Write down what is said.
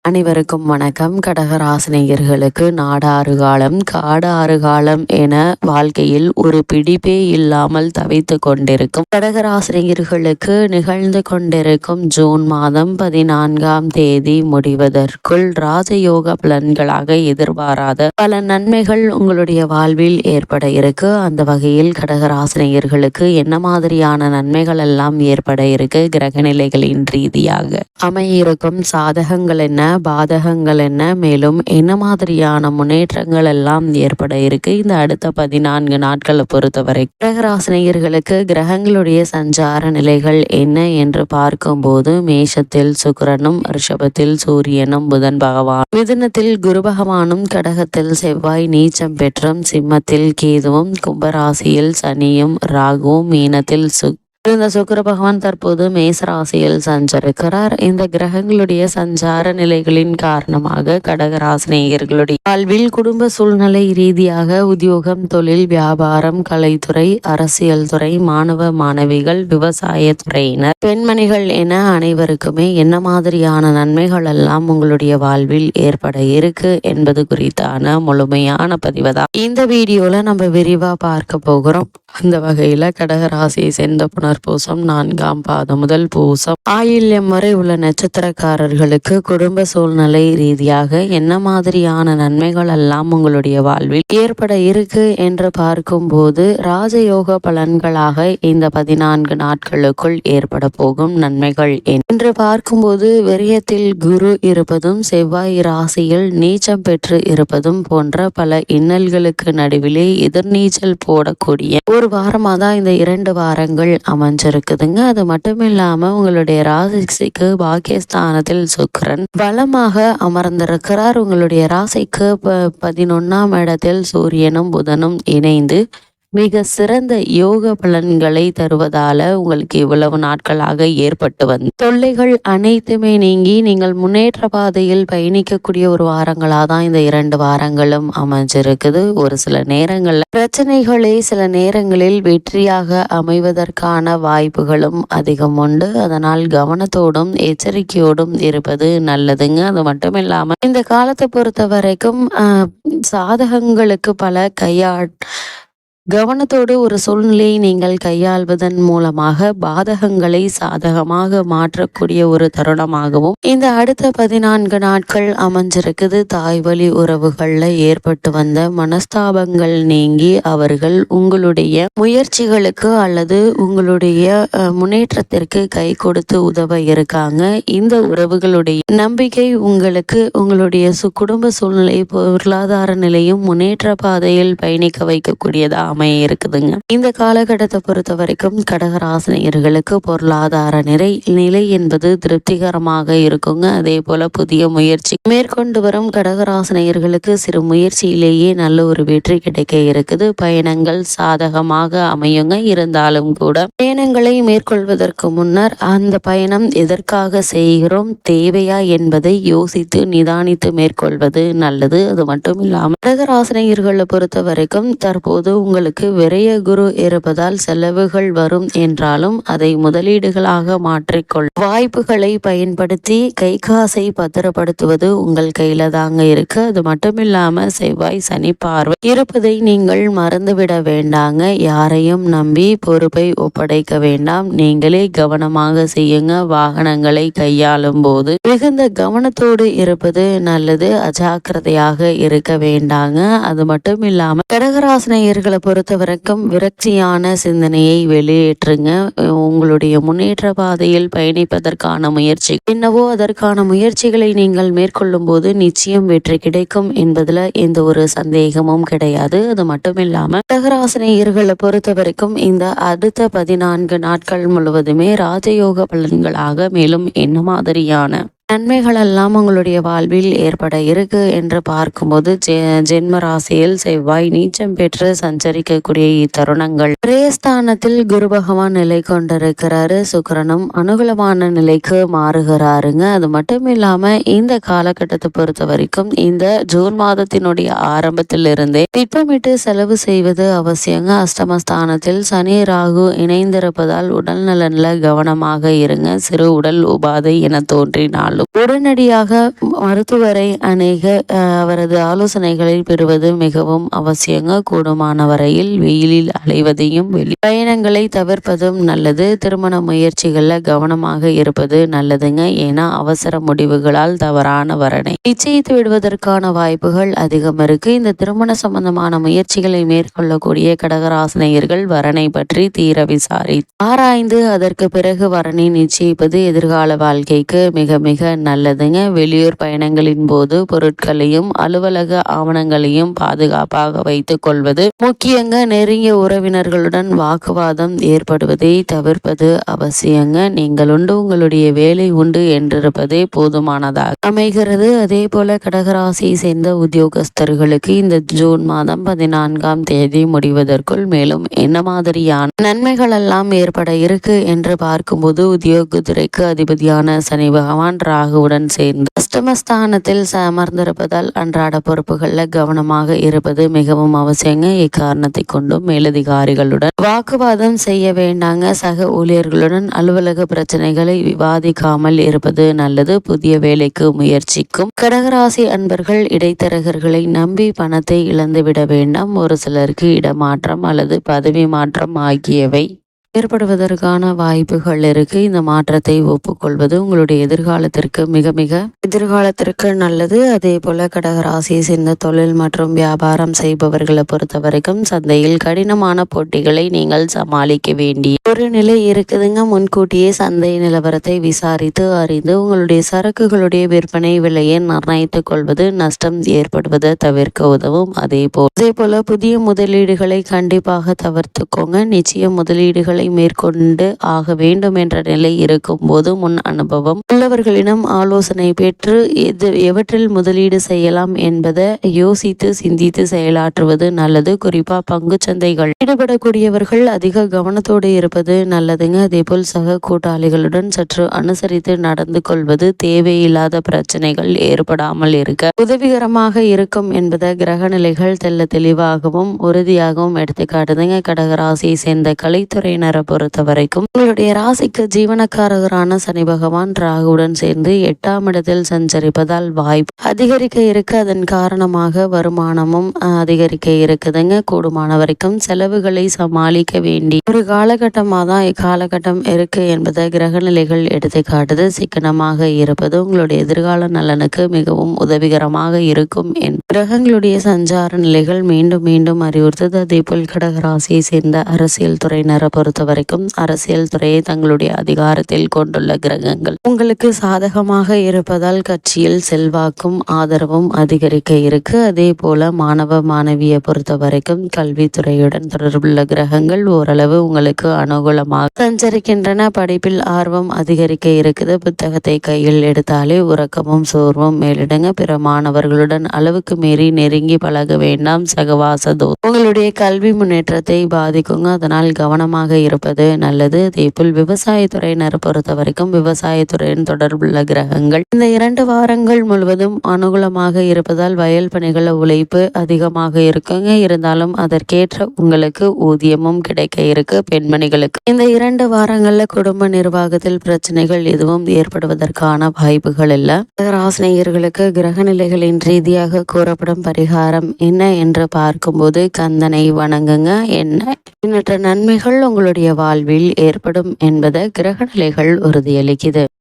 அனைவருக்கும் வணக்கம். கடகராசினியர்களுக்கு நாடாறு காலம் காடாறு காலம் என வாழ்க்கையில் ஒரு பிடிப்பே இல்லாமல் தவித்து கொண்டிருக்கும் கடகராசினியர்களுக்கு நிகழ்ந்து கொண்டிருக்கும் ஜூன் மாதம் 14ஆம் தேதி முடிவதற்குள் ராஜயோக பலன்களாக எதிர்பாராத பல நன்மைகள் உங்களுடைய வாழ்வில் ஏற்பட இருக்கு. அந்த வகையில் கடகராசினியர்களுக்கு என்ன மாதிரியான நன்மைகள் எல்லாம் ஏற்பட இருக்கு, கிரகநிலைகளின் ரீதியாக அமையிருக்கும் சாதகங்கள் என்ன, பாதகங்கள் என்ன, மேலும் என்ன மாதிரியான முன்னேற்றங்கள் எல்லாம் ஏற்பட இருக்கு இந்த அடுத்த 14 நாட்களை பொறுத்தவரை கடகராசினியர்களுக்கு கிரகங்களுடைய சஞ்சார நிலைகள் என்ன என்று பார்க்கும்போது மேஷத்தில் சுக்கிரனும், ரிஷபத்தில் சூரியனும், புதன் பகவான், மிதுனத்தில் குரு பகவானும், கடகத்தில் செவ்வாய் நீச்சம் பெற்றும், சிம்மத்தில் கேதுவும், கும்பராசியில் சனியும் ராகுவும், மீனத்தில் இந்த சுக்கிர பகவான் தற்போது மேசராசியில் சஞ்சரிக்கிறார். இந்த கிரகங்களுடைய சஞ்சார நிலைகளின் காரணமாக கடகராசினியர்களுடைய வாழ்வில் குடும்ப சூழ்நிலை ரீதியாக உத்தியோகம், தொழில், வியாபாரம், கலைத்துறை, அரசியல் துறை, மாணவ மாணவிகள், விவசாய துறையினர், பெண்மணிகள் என அனைவருக்குமே என்ன மாதிரியான நன்மைகள் எல்லாம் உங்களுடைய வாழ்வில் ஏற்பட இருக்கு என்பது குறித்தான முழுமையான பதிவு தான் இந்த வீடியோல நம்ம விரிவா பார்க்க போகிறோம். அந்த வகையில கடகராசியை சேர்ந்த புனர்பூசம் 4ஆம் பாதம் முதல் பூசம் ஆயில்யம் வரை உள்ள நட்சத்திரக்காரர்களுக்கு குடும்ப சூழ்நிலை ரீதியாக என்ன மாதிரியான நன்மைகள் எல்லாம் உங்களுடைய வாழ்வில் ஏற்பட இருக்கு என்று பார்க்கும்போது ராஜயோக பலன்களாக இந்த 14 நாட்களுக்குள் ஏற்பட போகும் நன்மைகள் என்று பார்க்கும்போது விரயத்தில் குரு இருப்பதும், செவ்வாய் ராசியில் நீச்சம் பெற்று இருப்பதும் போன்ற பல இன்னல்களுக்கு நடுவிலே எதிர்நீச்சல் போடக்கூடிய ஒரு வாரமாக தான் இந்த 2 வாரங்கள் அமைஞ்சிருக்குதுங்க. அது மட்டும் இல்லாம உங்களுடைய ராசிக்கு பாக்கியஸ்தானத்தில் சுக்கிரன் பலமாக அமர்ந்திருக்கிறார். உங்களுடைய ராசிக்கு 11ஆம் இடத்தில் சூரியனும் புதனும் இணைந்து மிக சிறந்த யோக பலன்களை தருவதால உங்களுக்கு இவ்வளவு நாட்களாக ஏற்பட்டு வந்த தொல்லைகள் அனைத்துமே நீங்கி நீங்கள் முன்னேற்ற பாதையில் பயணிக்கக்கூடிய ஒரு வாரங்களாக தான் இந்த 2 வாரங்களும் அமைஞ்சிருக்குது. ஒரு சில நேரங்களில் பிரச்சனைகளே சில நேரங்களில் வெற்றியாக அமைவதற்கான வாய்ப்புகளும் அதிகம் உண்டு. அதனால் கவனத்தோடும் எச்சரிக்கையோடும் இருப்பது நல்லதுங்க. அது மட்டும் இல்லாம இந்த காலத்தை பொறுத்த வரைக்கும் சாதகங்களுக்கு பல கவனத்தோடு ஒரு சூழ்நிலையை நீங்கள் கையாள்வதன் மூலமாக பாதகங்களை சாதகமாக மாற்றக்கூடிய ஒரு தருணமாகவும் இந்த அடுத்த 14 நாட்கள் அமைஞ்சிருக்குது. தாய் வழி உறவுகள்ல ஏற்பட்டு வந்த மனஸ்தாபங்கள் நீங்கி அவர்கள் உங்களுடைய முயற்சிகளுக்கு அல்லது உங்களுடைய முன்னேற்றத்திற்கு கை கொடுத்து உதவ இருக்காங்க. இந்த உறவுகளுடைய நம்பிக்கை உங்களுக்கு உங்களுடைய குடும்ப சூழ்நிலை, பொருளாதார நிலையும் முன்னேற்ற பாதையில் பயணிக்க வைக்கக்கூடியதா அமைய இருக்குதுங்க. இந்த காலகட்டத்தை பொறுத்த வரைக்கும் கடகராசினியர்களுக்கு பொருளாதார நிலை என்பது திருப்திகரமாக இருக்குங்க. அதே போல புதிய முயற்சி மேற்கொண்டு வரும் கடகராசினியர்களுக்கு சிறு முயற்சியிலேயே நல்ல ஒரு வெற்றி கிடைக்க இருக்குது. பயணங்கள் சாதகமாக அமையுங்க. இருந்தாலும் கூட பயணங்களை மேற்கொள்வதற்கு முன்னர் அந்த பயணம் எதற்காக செய்கிறோம், தேவையா என்பதை யோசித்து நிதானித்து மேற்கொள்வது நல்லது. அது மட்டும் இல்லாமல் கடகராசினியர்களை பொறுத்த வரைக்கும் தற்போது உங்களுக்கு விரய குரு இருப்பதால் செலவுகள் வரும் என்றாலும் அதை முதலீடுகளாக மாற்றிக்கொள்ள வாய்ப்புகளை பயன்படுத்தி கை காசை பத்திரப்படுத்துவது உங்கள் கையில தாங்க இருக்கு. அது மட்டும் இல்லாம செவ்வாய் சனி பார்வை இருப்பதை நீங்கள் மறந்துவிட வேண்டாங்க. யாரையும் நம்பி பொறுப்பை ஒப்படைக்க வேண்டாம். நீங்களே கவனமாக செய்யுங்க. வாகனங்களை கையாளும் போது மிகுந்த கவனத்தோடு இருப்பது நல்லது. அஜாக்கிரதையாக இருக்க வேண்டாங்க. அது மட்டும் இல்லாம கடகராசினியர்களை பொறுத்த வரைக்கும் விரக்தியான சிந்தனையை வெளியேற்றுங்க. உங்களுடைய முன்னேற்ற பாதையில் பயணிப்பதற்கான முயற்சி என்னவோ அதற்கான முயற்சிகளை நீங்கள் மேற்கொள்ளும் போது நிச்சயம் வெற்றி கிடைக்கும் என்பதுல எந்த ஒரு சந்தேகமும் கிடையாது. அது மட்டும் இல்லாம கடகராசினியர்களை பொறுத்த வரைக்கும் இந்த அடுத்த 14 நாட்கள் முழுவதுமே ராஜயோக பலன்களாக மேலும் என்ன மாதிரியான நன்மைகள் எல்லாம் உங்களுடைய வாழ்வில் ஏற்பட இருக்கு என்று பார்க்கும்போது ஜென்ம ராசியில் செவ்வாய் நீச்சம் பெற்று சஞ்சரிக்கக்கூடிய இத்தருணங்கள் பிரேஸ்தானத்தில் குரு பகவான் நிலை கொண்டிருக்கிறாரு. சுக்கிரனும் அனுகூலமான நிலைக்கு மாறுகிறாருங்க. அது மட்டும் இல்லாம இந்த காலகட்டத்தை பொறுத்த வரைக்கும் இந்த ஜூன் மாதத்தினுடைய ஆரம்பத்திலிருந்தே திட்டமிட்டு செலவு செய்வது அவசியங்க. அஷ்டமஸ்தானத்தில் சனி ராகு இணைந்திருப்பதால் உடல் நலன்ல கவனமாக இருங்க. சிறு உடல் உபாதை என தோன்றினால் நாளும். உடனடியாக மருத்துவரை அணுக அவரது ஆலோசனைகளை பெறுவது மிகவும் அவசியங்க. கூடுமான வரையில் வெயிலில் அலைவதையும் பயணங்களை தவிர்ப்பதும் நல்லது. திருமண முயற்சிகள்ல கவனமாக இருப்பது நல்லதுங்க. ஏன்னா அவசர முடிவுகளால் தவறான வரனை நிச்சயித்து விடுவதற்கான வாய்ப்புகள் அதிகம் இருக்கு. இந்த திருமண சம்பந்தமான முயற்சிகளை மேற்கொள்ளக்கூடிய கடகராசினியர்கள் வரனை பற்றி தீர ஆராய்ந்து அதற்கு பிறகு வரனை நிச்சயிப்பது எதிர்கால வாழ்க்கைக்கு மிக மிக நல்லதுங்க. வெளியூர் பயணங்களின் போது பொருட்களையும் அலுவலக ஆவணங்களையும் பாதுகாப்பாக வைத்துக் கொள்வது முக்கியங்க. நெருங்கிய உறவினர்களுடன் வாக்குவாதம் ஏற்படுவதை தவிர்ப்பது அவசியங்க. நீங்கள் உண்டு உங்களுடைய வேலை உண்டு என்றிருப்பதே போதுமானதாக அமைகிறது. அதே போல கடகராசியை சேர்ந்த உத்தியோகஸ்தர்களுக்கு இந்த ஜூன் மாதம் 14ஆம் தேதி முடிவதற்குள் மேலும் என்ன மாதிரியான நன்மைகள் எல்லாம் ஏற்பட இருக்கு என்று பார்க்கும்போது, உத்தியோகத்துறைக்கு அதிபதியான சனி பகவான் ராகுவுடன் சேர்ந்து அஷ்டமஸ்தானத்தில் அமர்ந்திருப்பதால் அன்றாட பொறுப்புகளில் கவனமாக இருப்பது மிகவும் அவசியங்க. இக்காரணத்தை கொண்டும் மேலதிகாரிகளுடன் வாக்குவாதம் செய்ய வேண்டாங்க. சக ஊழியர்களுடன் அலுவலக பிரச்சனைகளை விவாதிக்காமல் இருப்பது நல்லது. புதிய வேலைக்கு முயற்சிக்கும் கடகராசி அன்பர்கள் இடைத்தரகர்களை நம்பி பணத்தை இழந்துவிட வேண்டாம். ஒரு சிலருக்கு இடமாற்றம் அல்லது பதவி மாற்றம் ஆகியவை ஏற்படுவதற்கான வாய்ப்புகள் இருக்கு. இந்த மாற்றத்தை ஒப்புக்கொள்வது உங்களுடைய எதிர்காலத்திற்கு மிக எதிர்காலத்திற்கு நல்லது. அதே போல கடகராசியை சேர்ந்த தொழில் மற்றும் வியாபாரம் செய்பவர்களை பொறுத்த வரைக்கும் சந்தையில் கடினமான போட்டிகளை நீங்கள் சமாளிக்க வேண்டிய ஒரு நிலை இருக்குதுங்க. முன்கூட்டியே சந்தை நிலவரத்தை விசாரித்து அறிந்து உங்களுடைய சரக்குகளுடைய விற்பனை விலையை நிர்ணயித்துக் கொள்வது நஷ்டம் ஏற்படுவதை தவிர்க்க உதவும். அதே போல புதிய முதலீடுகளை கண்டிப்பாக தவிர்த்துக்கோங்க. நிச்சயம் முதலீடுகளை மேற்கொண்டு ஆக வேண்டும் என்ற நிலை இருக்கும் போது முன் அனுபவம் உள்ளவர்களிடம் ஆலோசனை பெற்று எவற்றில் முதலீடு செய்யலாம் என்பதை யோசித்து சிந்தித்து செயலாற்றுவது நல்லது. குறிப்பா பங்கு சந்தைகள் ஈடுபடக்கூடியவர்கள் அதிக கவனத்தோடு இருப்பது நல்லதுங்க. அதே போல் சக கூட்டாளிகளுடன் சற்று அனுசரித்து நடந்து கொள்வது தேவையில்லாத பிரச்சனைகள் ஏற்படாமல் இருக்க உதவிகரமாக இருக்கும் என்பதை கிரக நிலைகள் தெல்ல தெளிவாகவும் உறுதியாகவும் எடுத்துக்காட்டுதுங்க. கடகராசியை சேர்ந்த கலைத்துறையினர் பொறுத்த வரைக்கும் உங்களுடைய ராசிக்கு ஜீவனக்காரகரான சனி பகவான் ராகுவுடன் சேர்ந்து 8ஆம் இடத்தில் சஞ்சரிப்பதால் வாய்ப்பு அதிகரிக்க இருக்கு. அதன் காரணமாக வருமானமும் அதிகரிக்க இருக்குதுங்க. கூடுமான வரைக்கும் செலவுகளை சமாளிக்க வேண்டி ஒரு காலகட்டமாக தான் இக்காலகட்டம் இருக்கு என்பதை கிரகநிலைகள் எடுத்து காட்டுது. சிக்கனமாக இருப்பது உங்களுடைய எதிர்கால நலனுக்கு மிகவும் உதவிகரமாக இருக்கும். கிரகங்களுடைய சஞ்சார நிலைகள் மீண்டும் மீண்டும் அறிவுறுத்தது. அதே போல் கடகராசியை சேர்ந்த அரசியல் துறையினரை பொறுத்த வரைக்கும் அரசியல் துறையை தங்களுடைய அதிகாரத்தில் கொண்டுள்ள கிரகங்கள் உங்களுக்கு சாதகமாக இருப்பதால் கட்சியில் செல்வாக்கும் ஆதரவும் அதிகரிக்க இருக்கு. அதே போல மாணவ மாணவியை பொறுத்த வரைக்கும் கல்வித்துறையுடன் தொடர்புள்ள கிரகங்கள் ஓரளவு உங்களுக்கு அனுகூலமாக சஞ்சரிக்கின்றன. படிப்பில் ஆர்வம் அதிகரிக்க இருக்குது. புத்தகத்தை கையில் எடுத்தாலே உறக்கமும் சோர்வும் மேலிடுங்க. பிற மாணவர்களுடன் அளவுக்கு மீறி நெருங்கி பழக வேண்டாம். சகவாசதோ உங்களுடைய கல்வி முன்னேற்றத்தை பாதிக்குங்க. அதனால் கவனமாக இருப்பது நல்லது. அதேபோல் விவசாயத்துறையினர் பொறுத்த வரைக்கும் விவசாயத்துறையின் தொடர்புள்ள கிரகங்கள் இந்த 2 வாரங்கள் முழுவதும் அனுகூலமாக இருப்பதால் வயல் பணிகள் உழைப்பு அதிகமாக இருக்குங்க. இருந்தாலும் அதற்கேற்ற உங்களுக்கு ஊதியமும் கிடைக்க இருக்கு. பெண்மணிகளுக்கு இந்த 2 வாரங்கள்ல குடும்ப நிர்வாகத்தில் பிரச்சனைகள் எதுவும் ஏற்படுவதற்கான வாய்ப்புகள் இல்ல. ராசினியர்களுக்கு கிரக நிலைகளின் ரீதியாக கூறப்படும் பரிகாரம் என்ன என்று பார்க்கும்போது கந்தனை வணங்குங்க. என்ன எண்ணற்ற நன்மைகள் உங்களுடைய வாழ்வில் ஏற்படும் என்பதை கிரக நிலைகள் உறுதியளிக்குது.